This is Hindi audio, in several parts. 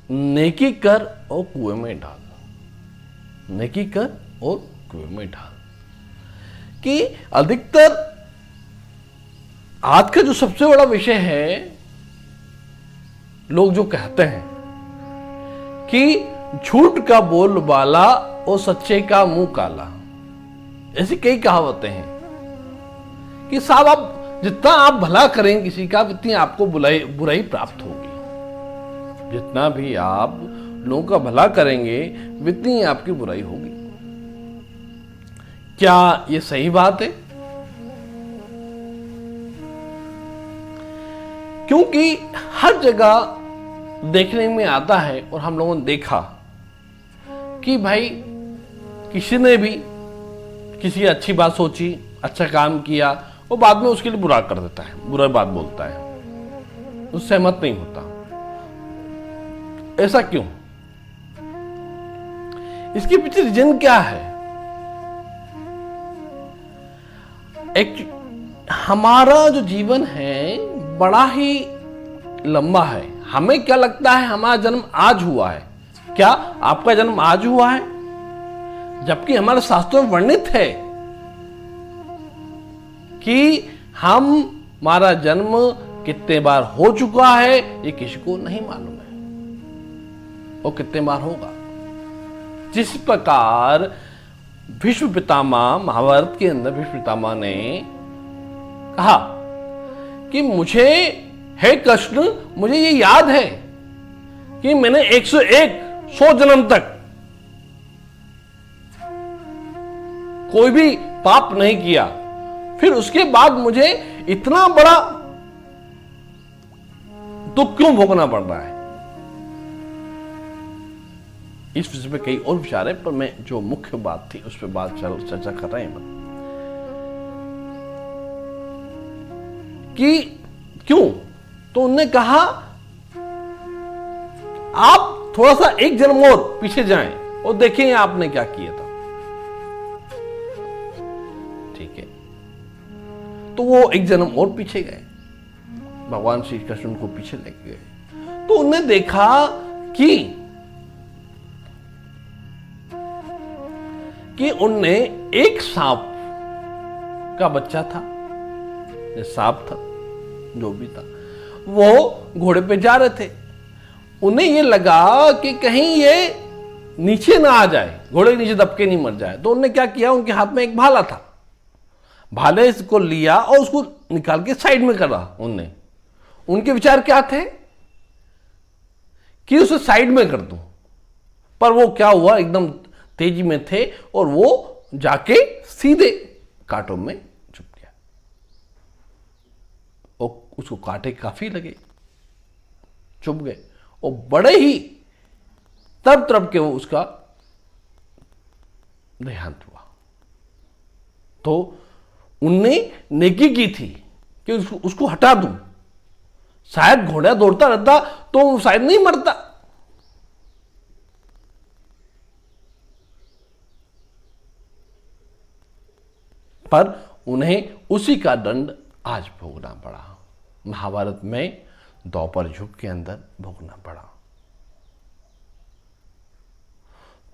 नेकी कर और कुएं में डाल, नेकी कर और कुएं में डाल। कि अधिकतर आज का जो सबसे बड़ा विषय है, लोग जो कहते हैं कि झूठ का बोल बाला और सच्चे का मुंह काला, ऐसी कई कहावतें हैं कि साहब आप जितना आप भला करें किसी का, उतनी आपको बुराई प्राप्त होगी। जितना भी आप लोगों का भला करेंगे उतनी आपकी बुराई होगी। क्या ये सही बात है? क्योंकि हर जगह देखने में आता है, और हम लोगों ने देखा कि भाई किसी ने भी किसी अच्छी बात सोची, अच्छा काम किया, वो बाद में उसके लिए बुरा कर देता है, बुरा बात बोलता है, उससे सहमत नहीं होता। ऐसा क्यों? इसके पीछे रीजन क्या है? हमारा जो जीवन है बड़ा ही लंबा है। हमें क्या लगता है हमारा जन्म आज हुआ है? क्या आपका जन्म आज हुआ है? जबकि हमारे शास्त्रों में वर्णित है कि हमारा जन्म कितने बार हो चुका है ये किसी को नहीं मालूम है, और कितने बार होगा। जिस प्रकार भीष्म पितामह, महाभारत के अंदर भीष्म पितामह ने कहा कि मुझे, हे कृष्ण, मुझे ये याद है कि मैंने 100 जन्म तक कोई भी पाप नहीं किया, फिर उसके बाद मुझे इतना बड़ा दुख क्यों भोगना पड़ रहा है? इस विषय में कई और विचार है, पर मैं जो मुख्य बात थी उस पर चर्चा कर रहे हैं कि क्यों। तो उन्होंने कहा आप थोड़ा सा एक जन्म और पीछे जाएं और देखें आपने क्या किया था। ठीक है, तो वो एक जन्म और पीछे गए, भगवान श्री कृष्ण उनको पीछे लेके गए। तो उन्होंने देखा कि उनने एक सांप का बच्चा था, सांप था जो भी था, वो घोड़े पे जा रहे थे। उन्हें ये लगा कि कहीं ये नीचे ना आ जाए, घोड़े के नीचे दबके नहीं मर जाए। तो उन्होंने क्या किया, उनके हाथ में एक भाला था, भाले को लिया और उसको निकाल के साइड में करा। उनके विचार क्या थे कि उसे साइड में कर दूं, पर वो क्या हुआ, एकदम तेजी में थे और वो जाके सीधे कांटों में छुप गया। और उसको कांटे काफी लगे, चुभ गए, और बड़े ही तड़प के वो उसका देहांत हुआ। तो उनने नेकी की थी कि उसको हटा दूं, शायद घोड़ा दौड़ता रहता तो वो शायद नहीं मरता। पर उन्हें उसी का दंड आज भोगना पड़ा, महाभारत में द्वापर युग के अंदर भोगना पड़ा।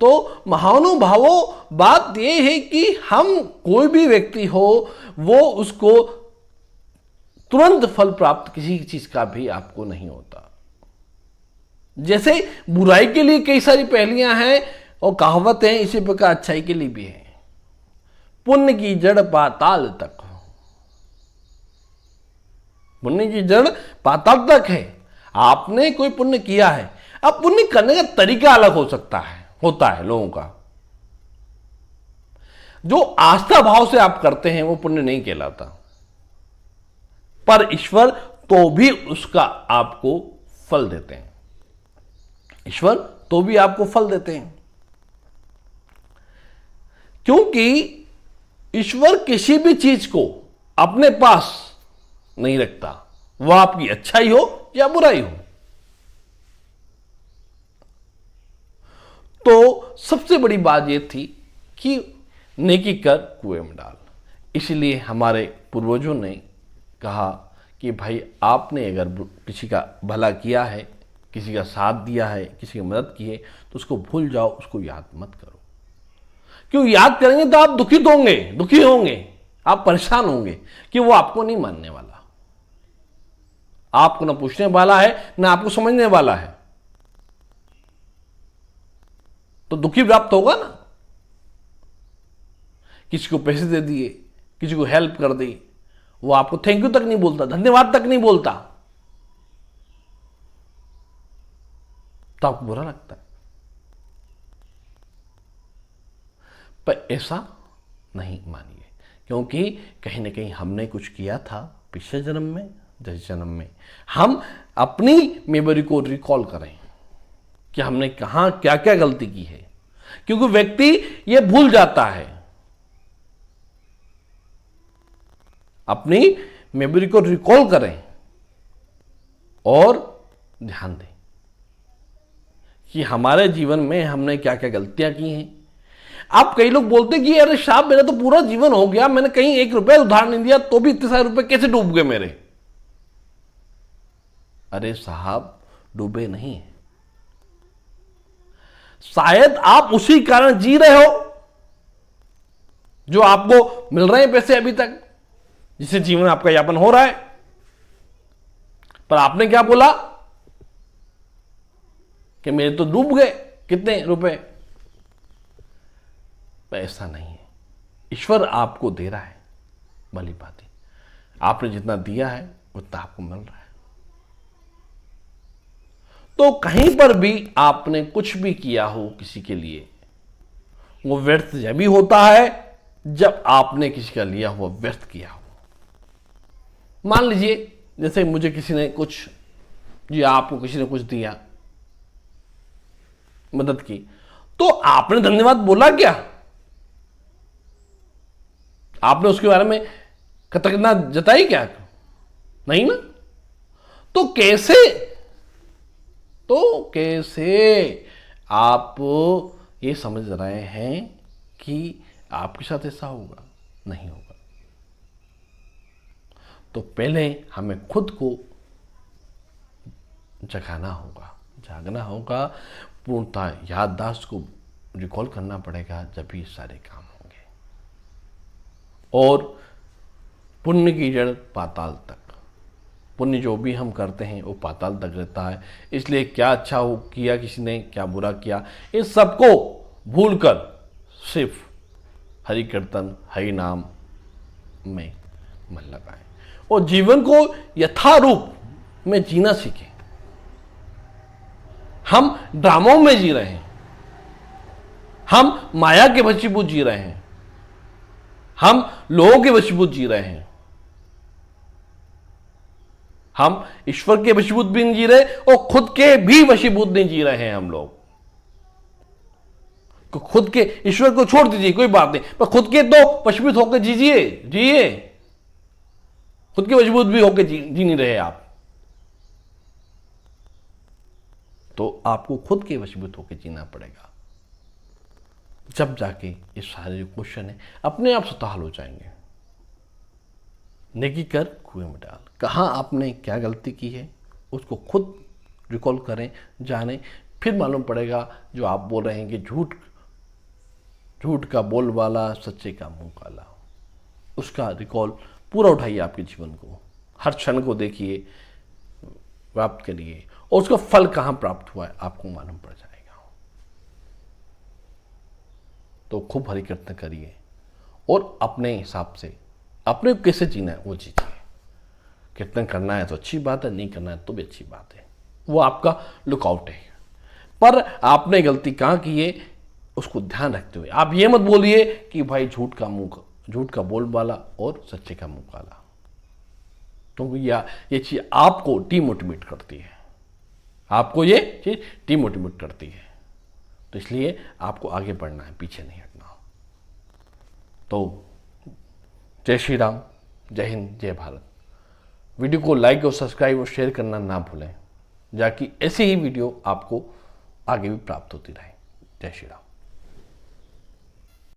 तो महानुभावों, बात यह है कि हम, कोई भी व्यक्ति हो, वो उसको तुरंत फल प्राप्त किसी चीज का भी आपको नहीं होता। जैसे बुराई के लिए कई सारी पहलियां हैं और कहावत हैं, इसी प्रकार अच्छाई के लिए भी है। पुण्य की जड़ पाताल तक, पुण्य की जड़ पाताल तक है। आपने कोई पुण्य किया है, अब पुण्य करने का तरीका अलग हो सकता है, होता है लोगों का। जो आस्था भाव से आप करते हैं वो पुण्य नहीं कहलाता, पर ईश्वर तो भी उसका आपको फल देते हैं। ईश्वर तो भी आपको फल देते हैं, क्योंकि ईश्वर किसी भी चीज को अपने पास नहीं रखता, वह आपकी अच्छाई हो या बुराई हो। तो सबसे बड़ी बात यह थी कि नेकी कर कुएं में डाल। इसलिए हमारे पूर्वजों ने कहा कि भाई आपने अगर किसी का भला किया है किसी का साथ दिया है, किसी की मदद की है, तो उसको भूल जाओ, उसको याद मत करो। क्यों याद करेंगे तो आप दुखी होंगे, आप परेशान होंगे कि वो आपको नहीं मानने वाला, आपको ना पूछने वाला है ना आपको समझने वाला है, तो दुखी प्राप्त होगा ना। किसी को पैसे दे दिए, किसी को हेल्प कर दी, वो आपको थैंक यू तक नहीं बोलता, धन्यवाद तक नहीं बोलता, तो आपको बुरा लगता है। पर ऐसा नहीं मानिए, क्योंकि कहीं ना कहीं हमने कुछ किया था पिछले जन्म में, इस जन्म में हम अपनी मेमोरी को रिकॉल करें कि हमने कहां क्या क्या गलती की है, क्योंकि व्यक्ति यह भूल जाता है। अपनी मेमोरी को रिकॉल करें और ध्यान दें कि हमारे जीवन में हमने क्या क्या गलतियां की हैं। अब कई लोग बोलते हैं कि अरे साहब मेरा तो पूरा जीवन हो गया, मैंने कहीं 1 रुपया उधार नहीं दिया तो भी इतने सारे रुपए कैसे डूब गए मेरे। अरे साहब डूबे नहीं है, शायद आप उसी कारण जी रहे हो जो आपको मिल रहे हैं पैसे अभी तक, जिससे जीवन आपका यापन हो रहा है। पर आपने क्या बोला कि मेरे तो डूब गए कितने रुपए। ऐसा नहीं है, ईश्वर आपको दे रहा है, भली बात है, आपने जितना दिया है उतना आपको मिल रहा है। तो कहीं पर भी आपने कुछ भी किया हो किसी के लिए, वो व्यर्थ जब भी होता है जब आपने किसी का लिया हुआ व्यर्थ किया हो। मान लीजिए जैसे मुझे किसी ने कुछ, जी आपको किसी ने कुछ दिया, मदद की, तो आपने धन्यवाद बोला क्या? आपने उसके बारे में कृतज्ञता जताई क्या? नहीं ना। तो कैसे आप ये समझ रहे हैं कि आपके साथ ऐसा होगा? नहीं होगा। तो पहले हमें खुद को जगाना होगा, जागना होगा, पूर्णतः याददाश्त को रिकॉल करना पड़ेगा, जब भी सारे काम होंगे। और पुण्य की जड़ पाताल तक, पुण्य जो भी हम करते हैं वो पाताल तक रहता है। इसलिए क्या अच्छा हो किया किसी ने, क्या बुरा किया, इस सबको भूलकर सिर्फ हरि कीर्तन हरि नाम में मन लगाएं और जीवन को यथारूप में जीना सीखें। हम ड्रामों में जी रहे हैं, हम माया के वशीभूत जी रहे हैं, हम लोगों के वशीभूत जी रहे हैं, हम ईश्वर के वशीभूत भी नहीं जी रहे और खुद के भी वशीभूत नहीं जी रहे हैं। हम लोग तो खुद के, ईश्वर को छोड़ दीजिए कोई बात नहीं, पर खुद के तो वशीभूत होकर जिए। खुद के वशीभूत भी होकर जी नहीं रहे आप, तो आपको खुद के वशीभूत होकर जीना पड़ेगा। जब जाके ये सारे जो क्वेश्चन है अपने आप स्वतः हल हो जाएंगे। नेकी कर कुएं में डाल, कहाँ आपने क्या गलती की है उसको खुद रिकॉल करें, जानें, फिर मालूम पड़ेगा जो आप बोल रहे हैं कि झूठ का बोल वाला सच्चे का मुंह काला, उसका रिकॉल पूरा उठाइए आपके जीवन को, हर क्षण को देखिए, प्राप्त करिए और उसका फल कहाँ प्राप्त हुआ है आपको मालूम पड़ जाएगा। तो खूब हरि कीर्तन करिए और अपने हिसाब से अपने को कैसे जीना है वो जीजिए। कीर्तन करना है तो अच्छी बात है, नहीं करना है तो भी अच्छी बात है, वो आपका लुकआउट है। पर आपने गलती कहाँ की है उसको ध्यान रखते हुए आप ये मत बोलिए कि भाई झूठ का बोल वाला और सच्चे का मुंह काला, तो ये चीज आपको डिमोटिवेट करती है, आपको ये चीज डिमोटिवेट करती है। तो इसलिए आपको आगे बढ़ना है, पीछे नहीं हटना। तो जय श्री राम, जय हिंद, जय भारत। वीडियो को लाइक और सब्सक्राइब और शेयर करना ना भूलें, जाकि ऐसी ही वीडियो आपको आगे भी प्राप्त होती रहे। जय श्री राम।